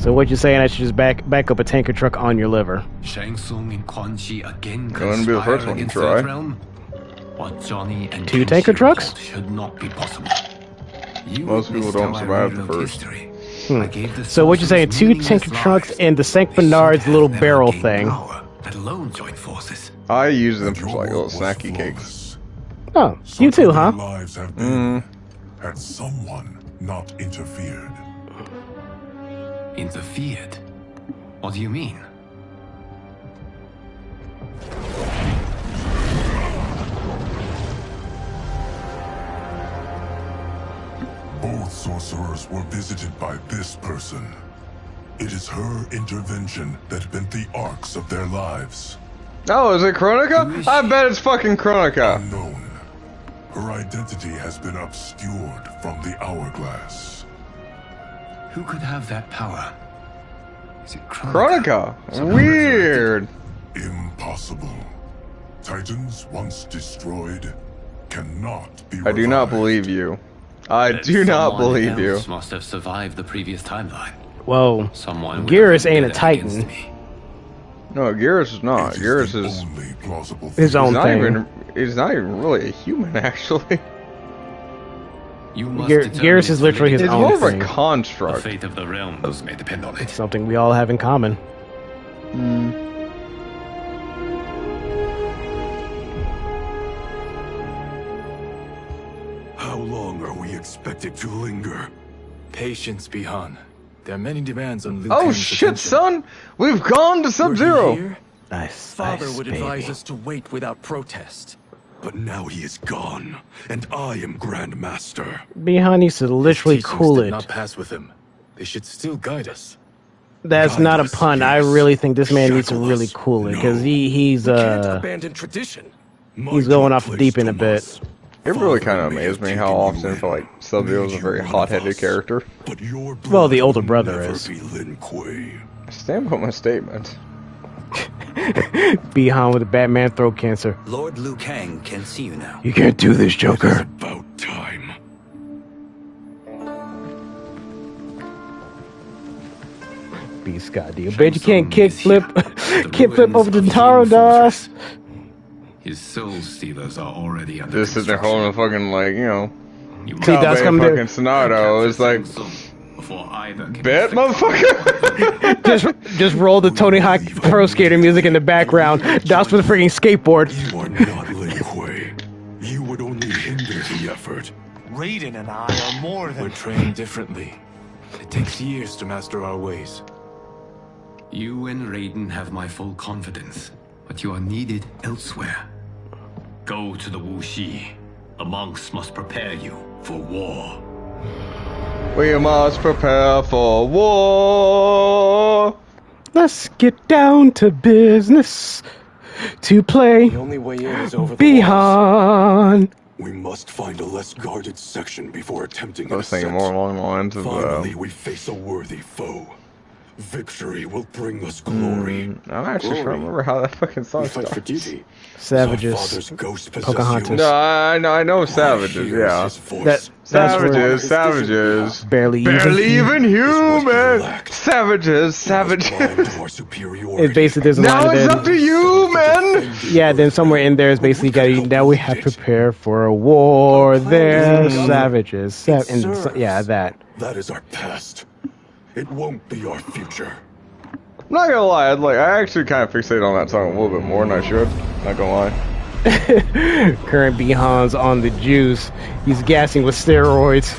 So what you saying? I should just back up a tanker truck on your liver? Shang Tsung and Quan Chi again Going to be the first one to try. What Johnny and 2 tanker trucks? Should not be possible. Most people don't survive the first. So what you saying? 2 tanker trucks and the Saint Bernard's little barrel thing. Let alone join forces. I use them for like little snacky cakes. Oh, you too, huh? Lives have been had someone not interfered. Interfered? What do you mean? Both sorcerers were visited by this person. It is her intervention that bent the arcs of their lives. Oh, is it Chronica? I bet it's fucking Chronica. Unknown. Her identity has been obscured from the hourglass. Who could have that power? Is it Chronica? Weird. Impossible. Titans once destroyed cannot be I do not believe you. I do not believe you. Must have survived the previous timeline. Whoa. Someone Geras ain't a Titan. No, Geras is not. Geras is only plausible his own thing. He's not even really a human, actually. Geras is literally his own thing. It's more of a construct. The fate of the realms may depend on it. It's something we all have in common. How long are we expected to linger? Patience, Bihan. There are many demands on Liu Oh Kang's shit, attention. son! We've gone to Sub-Zero! Nice. Father nice, would baby. advise us to wait without protest. But now he is gone, and I am Grand Master. Bihan needs to literally Teachings cool did it. not pass with him. They should still guide us. That's Guide not a us, pun. I yes. really think this man needs to Shackle really us. cool it because No. he's Can't abandon tradition. he's going off the deep end a bit. It really kind of amazed me how often, for like, Sub-Zero is a very hot-headed character. But your Well, the blood older will brother never is. be Lin Kuei. Stand by my statement. Bihan with the Batman throat cancer. Lord Liu Kang can see you now. You can't do this, It is Joker. about time. Beast God, I bet you can't kickflip over the Taro Das. His soul stealers are already under Just sitting there holding a fucking, like, you know, You See, must that's Kabe coming fucking Sonato. It's like, before either can bet, be motherfucker! Just roll the Tony Hawk Pro Skater music in the background. Das with a freaking skateboard. You are not Lin Kuei. You would only hinder the effort. Raiden and I are more than... We're trained differently. It takes years to master our ways. You and Raiden have my full confidence, but you are needed elsewhere. Go to the Wuxi. The monks must prepare you for war. We must prepare for war. Let's get down to business to play The only way in is over the walls. Bihan. We must find a less guarded section before attempting I an was thinking ascent. more along the lines of, Finally, we face a worthy foe. Victory will bring us glory. I'm actually trying to remember how that fucking song We fight for starts. duty. Savages. Our father's ghost possess Pocahontas. you. No, I know Savages, Hear yeah. his voice. That's where Savages, savages. barely Barely even This was human! lacked. Savages, We must climb savages. to our superiority. It basically there's a Now line it's of up to you, men! yeah. Then somewhere in there is basically got now we have to prepare for a war. They're savages. Yeah, that. That is our past. It won't be our future. I'm not gonna lie, I actually kind of fixated on that song a little bit more than I should. Not gonna lie. Current Bihan's on the juice. He's gassing with steroids.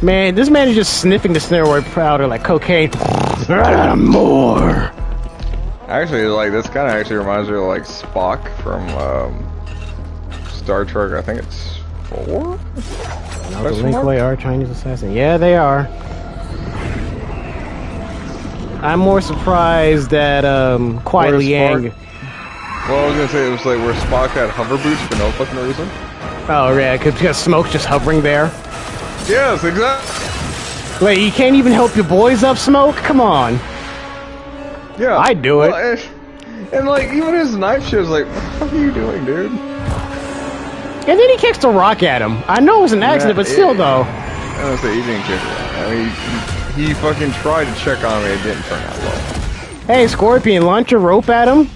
Man, this man is just sniffing the steroid powder like cocaine. More. Actually, like, this kind of actually reminds me of, like, Spock from, Star Trek, I think it's 4? No, the Lin Kuei are Chinese assassin. Yeah, they are. I'm more surprised that Kuai Where's Liang. Well, I was gonna say it was like where Spock had hover boots for no fucking reason. Oh yeah, because Smoke's just hovering there. Yes, exactly. Wait, you can't even help your boys up, Smoke? Come on. Yeah, I'd do it. And like even his knife shit was like, what the fuck are you doing, dude? And then he kicks the rock at him. I know it was an accident, but still, though. I don't say he didn't kick it. I mean, he fucking tried to check on me. It didn't turn out well. Hey, Scorpion, launch a rope at him.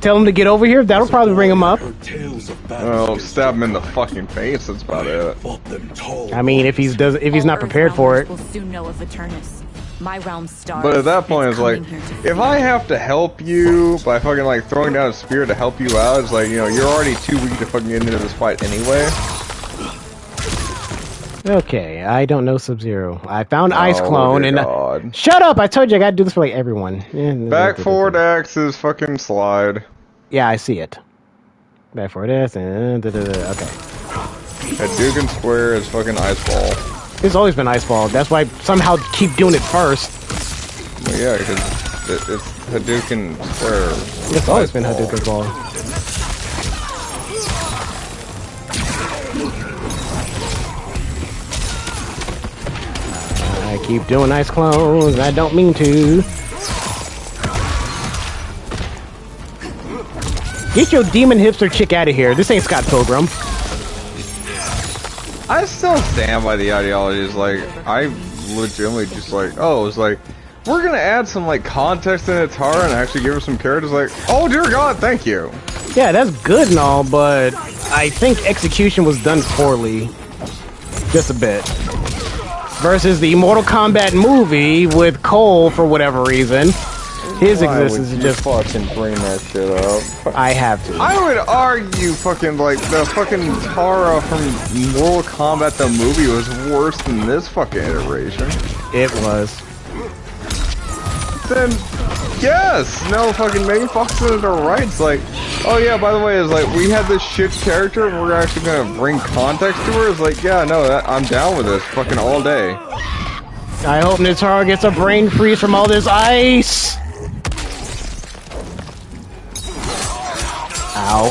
Tell him to get over here. That'll probably bring him up. Well, stab him in the fucking face. That's about it. I mean, if he's not prepared for it. Will soon know of Eternus. My realm stars. But at that point, it's like, if I have to help you by fucking like throwing down a spear to help you out, it's like, you know, you're already too weak to fucking get into this fight anyway. Okay, I don't know Sub-Zero. I found Ice Oh, Clone dear and God. shut up! I told you I gotta do this for like everyone. Back forward X is fucking slide. Yeah, I see it. Back forward S and okay. Hadouken Square is fucking Ice Ball. It's always been Ice Ball. That's why I somehow keep doing it first. Well, yeah, because it's Hadouken Square. It's always been Hadouken Ball. I keep doing Ice Clones. I don't mean to. Get your demon hipster chick out of here. This ain't Scott Pilgrim. I still stand by the ideologies. Like, I legitimately just like, oh, it's like, we're gonna add some like context in Atara and actually give her some characters. Like, oh dear God, thank you. Yeah, that's good and all, but I think execution was done poorly. Just a bit. Versus the Mortal Kombat movie with Cole, for whatever reason. His existence is just fucking bring that shit up. I have to. I would argue fucking like the fucking Tara from Mortal Kombat the movie was worse than this fucking iteration. It was. Then yes, no fucking Megan Fox is the rights. Like, oh yeah, by the way, it's like we had this shit character. We're actually gonna bring context to her. It's like, yeah, no, I'm down with this fucking all day. I hope Nitara gets a brain freeze from all this ice. Ow.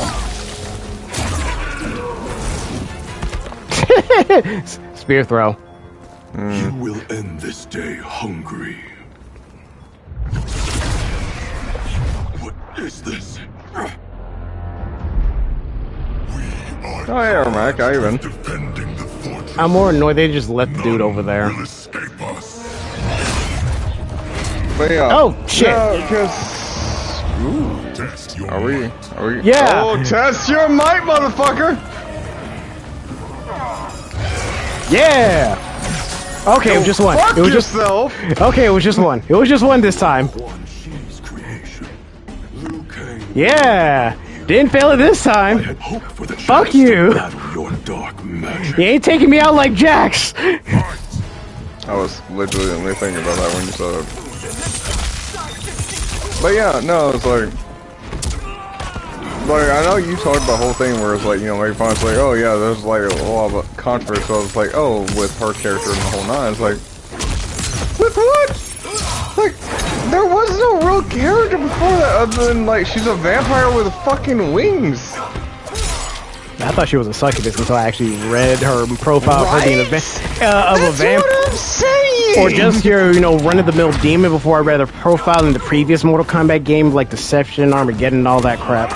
Spear throw. You will end this day hungry. What is this? Oh yeah, Mac, I even. Defending the fortress. I'm more annoyed they just left the dude over there. Will escape us. But yeah. Oh, shit. No, because. Test your Are we? Yeah. Oh, test your might, motherfucker! Yeah. Okay, it was just one. Fuck It was just yourself! okay. It was just one. It was just one this time. Quan Chi's creation. Liu Kang. Yeah. Didn't fail it this I time. had hoped for the Fuck chance you. to battle your dark magic. You ain't taking me out like Jax. I was literally only thinking about that when you said it. But yeah, no, it's like I know you talked about the whole thing where it's like, you know, maybe it's like, oh yeah, there's like a lot of controversy, so it's like, oh, with her character and the whole nine, it's like, with what? Like, there was no real character before that other than like, she's a vampire with fucking wings. I thought she was a succubus until I actually read her profile for being a vampire. That's what I'm saying! Or just your, you know, run-of-the-mill demon before I read her profile in the previous Mortal Kombat game, like Deception, Armageddon, and all that crap.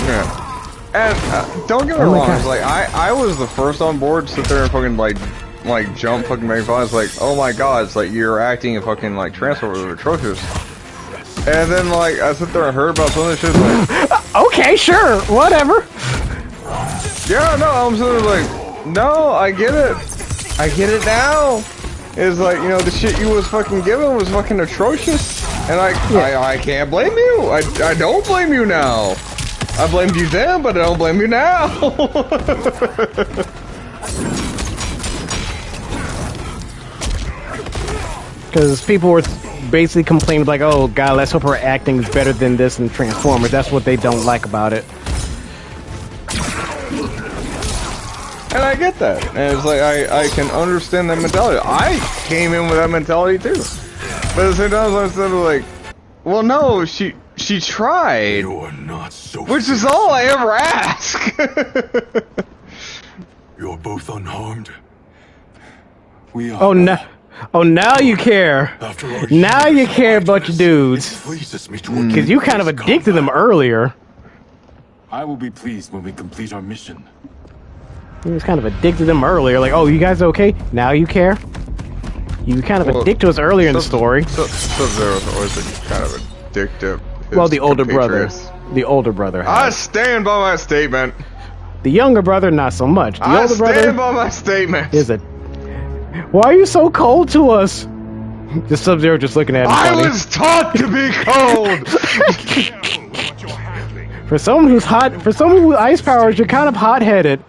Yeah. And don't get me Oh my wrong, God. it's like I was the first on board to sit there and fucking like jump fucking make fun. It's like, oh my God, it's like you're acting and fucking like Transformers atrocious. And then like I sit there and heard about some of this shit like Okay, sure, whatever. yeah, no, I'm sort of like, no, I get it. I get it now. It's like, you know, the shit you was fucking given was fucking atrocious. And I can't blame you. I don't blame you now. I blamed you then, but I don't blame you now. Because people were basically complaining like, oh God, let's hope her acting is better than this in Transformers. That's what they don't like about it. And I get that. And it's like, I can understand that mentality. I came in with that mentality too. But at the same time, I was sort of like, well, no, she tried. You're not so. Which is all I ever ask. You're both unharmed. We are. Oh no. Oh, now you care. After all, Now you care about your dudes. it pleases me to work Because you kind of addicted them earlier. I will be pleased when we complete our mission. You was kind of addicted them earlier. Like, oh, you guys okay? Now you care? You kind of a dick to us earlier in the story. Sub-Zero's always been kind of a dick to his Well, the older brother. compatriots. The older brother. I has. stand by my statement. The younger brother, not so much. The I older brother stand by my statement. is a. Why are you so cold to us? Just Sub-Zero just looking at him. I funny. was taught to be cold. For someone who's hot, for someone with ice powers, you're kind of hot-headed.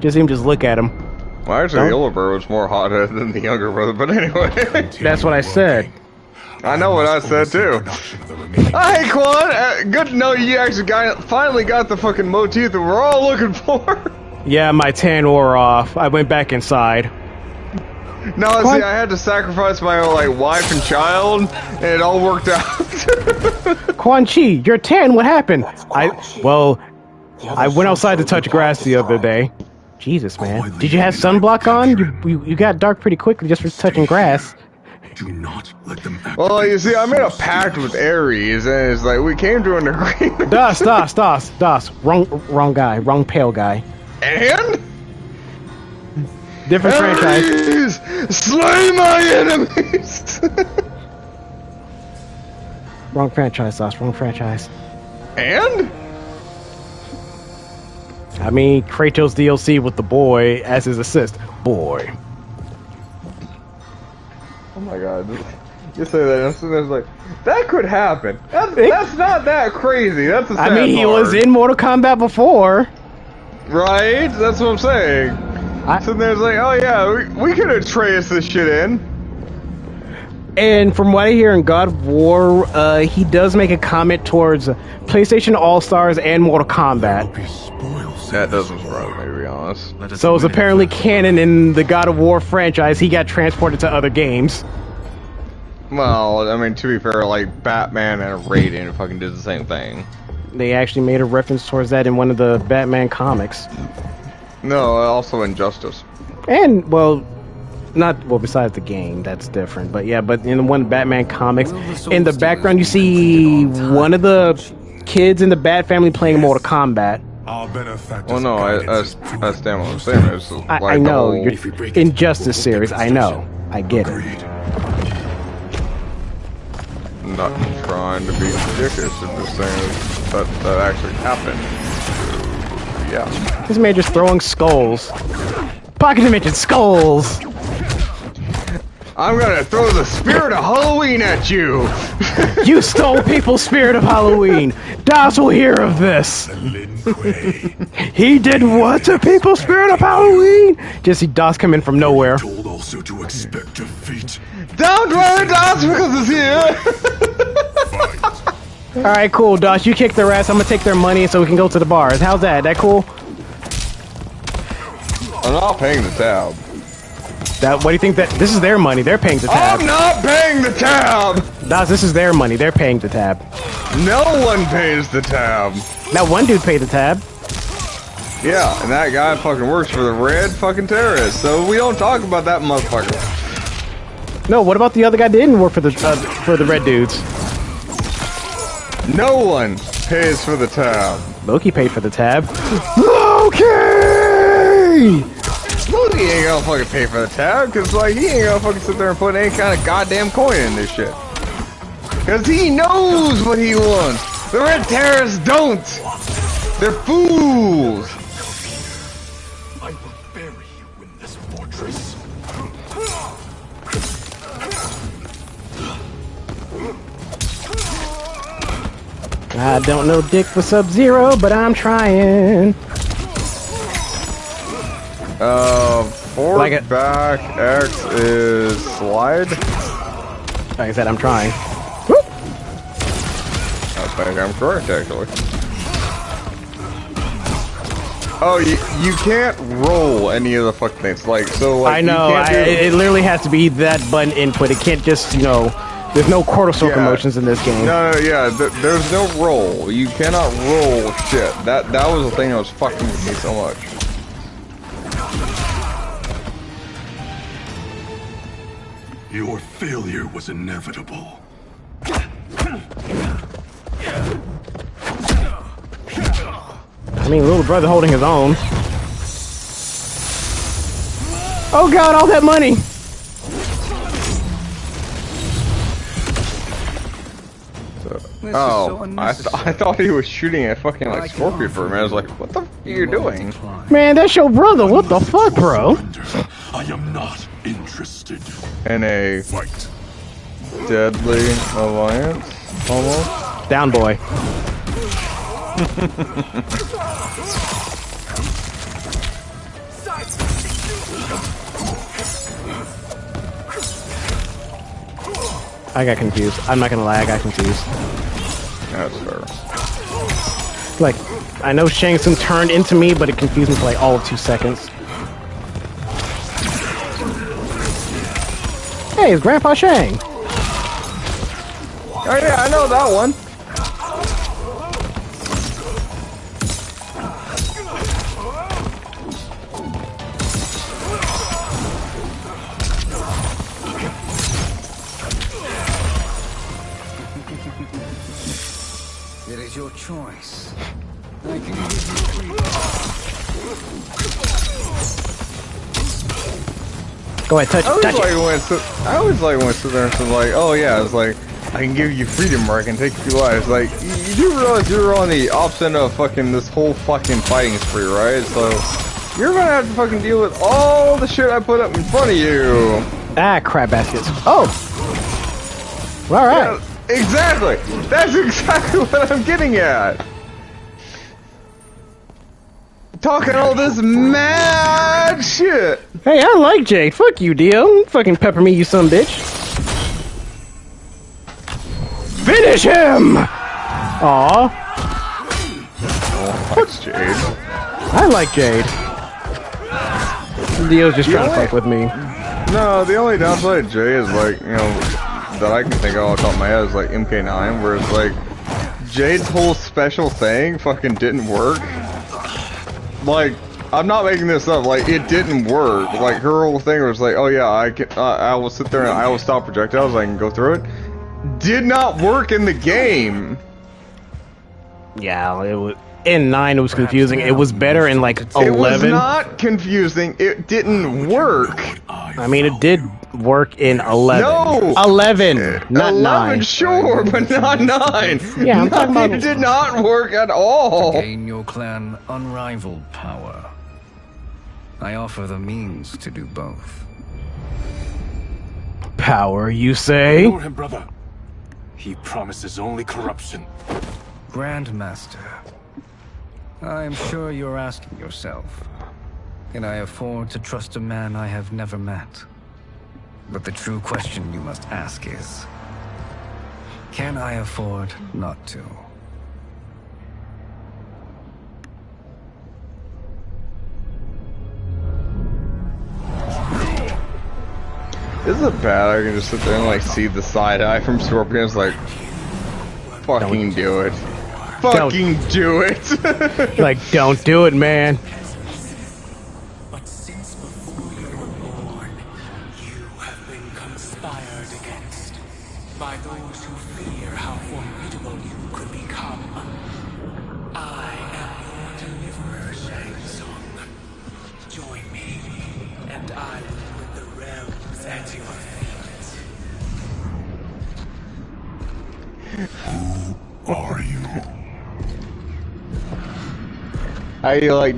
Just even just look at him. Well, actually, the older brother was more hot-headed than the younger brother, but anyway. That's what I said. I know what I said, too. Hey, Quan! Good to know you actually finally got the fucking motif that we're all looking for. Yeah, my tan wore off. I went back inside. No, Quan- see, I had to sacrifice my own, like, wife and child, and it all worked out. Quan Chi, you're tan. What happened? I went outside to touch grass the other day. Jesus, man. Did you have sunblock on? You got dark pretty quickly just for touching grass. Do not let them act. Well, you see, I made a pact with Ares, and it's like, we came to an agreement. Das. Wrong guy. Wrong pale guy. And? Different franchise. Ares, slay my enemies! Wrong franchise, Das. Wrong franchise. And? I mean, Kratos DLC with the boy as his assist. Boy. Oh my god. You say that, and I'm sitting there like, that could happen. That's not that crazy. That's the sad I mean, he part. was in Mortal Kombat before. Right? That's what I'm saying. Sitting there, it's like, oh yeah, we could have traced this shit in. And from what I hear in God of War, he does make a comment towards PlayStation All-Stars and Mortal Kombat. That doesn't surprise me, to be honest. So it's apparently canon in the God of War franchise. He got transported to other games. Well, I mean, to be fair, like, Batman and Raiden fucking did the same thing. They actually made a reference towards that in one of the Batman comics. No, also Injustice. And, besides the game, that's different. But yeah, but in the one Batman comics, in the background you see one of the kids in the Bat family playing Mortal Kombat. Well, no, I stand what I'm saying. It's like I know, the whole you're Injustice series, I know. I get it. I'm not trying to be ridiculous, I'm just saying that actually happened. Yeah. This man just throwing skulls. Pocket Dimension skulls! I'm gonna throw the spirit of Halloween at you! You stole people's spirit of Halloween! Das will hear of this! He did what to people's spirit of Halloween? Just see Das come in from nowhere. Told also to expect defeat. Don't worry, Das, because it's here! Alright, cool, Das. You kick their ass, I'm gonna take their money so we can go to the bars. How's that? That cool? I'm not paying the tab. What do you think that... This is their money. They're paying the tab. I'm not paying the tab! Das, this is their money. They're paying the tab. No one pays the tab. That one dude paid the tab. Yeah, and that guy fucking works for the red fucking terrorists, so we don't talk about that motherfucker. No, what about the other guy that didn't work for the red dudes? No one pays for the tab. Loki paid for the tab. Loki! Loki ain't gonna fucking pay for the tab, cause like he ain't gonna fucking sit there and put any kind of goddamn coin in this shit. Cause he knows what he wants. The red terrorists don't. They're fools. I will bury you in this fortress. I don't know dick for Sub-Zero, but I'm trying. Forward, Like it. back, X is slide. Like I said, I'm trying. I think I'm correct, actually. Oh, you can't roll any of the fuck things. Like, so, like, I know, you can't do... it literally has to be that button input. It can't just, there's no quarter circle Yeah. motions in this game. No, yeah, there's no roll. You cannot roll shit. That was the thing that was fucking with me so much. Your failure was inevitable. I mean, little brother holding his own. Oh god, all that money! This Oh, is so I unnecessary. thought he was shooting at fucking like Scorpion for a minute. I was like, what the f are you doing? Man, that's your brother. What the fuck, bro? I am not interested. In a Fight. deadly alliance, almost. Down, boy. I got confused. I'm not gonna lie, I got confused. That's fair. Like, I know Shang Tsung turned into me, but it confused me for like all of 2 seconds. Hey, it's Grandpa Shang. Oh yeah, I know that one. It is your choice. I can give you freedom. Go ahead, touch it. I always like when sit there and say like, oh yeah, it's like I can give you freedom or I can take a few lives. Like you do realize you're on the opposite of fucking this whole fucking fighting spree, right? So you're gonna have to fucking deal with all the shit I put up in front of you. Ah, crap baskets. Oh! Alright. Yeah, exactly! That's exactly what I'm getting at! Talking all this mad shit! Hey, I like Jade. Fuck you, Dio. Fucking pepper me, you son of a bitch. Finish him! Aw. Oh, fuck Jade. I like Jade. Dio's just trying to fuck with me. No, the only downside of Jay is like, you know, that I can think of off the top of my head is like MK9, where it's like, Jade's whole special thing fucking didn't work. Like, I'm not making this up, like, it didn't work. Like, her whole thing was like, oh yeah, I will sit there and I will stop projectiles, I can go through it. Did not work in the game. Yeah, it was... In 9, it was confusing. It was better in, like, 11. It was not confusing, it didn't work. I mean, it did work in 11. No! 11, not 11, 9. sure, but not 9. Yeah, I'm talking about... It did not work at all. Gain your clan unrivaled power. I offer the means to do both. Power, you say? Ignore him, brother. He promises only corruption. Grandmaster, I am sure you're asking yourself, can I afford to trust a man I have never met? But the true question you must ask is, can I afford not to? Is it bad I can just sit there and like see the side eye from Scorpions like, fucking do it. Fucking do it! Like, don't do it, man. But since before you were born, you have been conspired against by those who fear how formidable you could become. I am your deliverer, Shang Tsung. Join me, and I will put the realms at your feet. Who are you? I like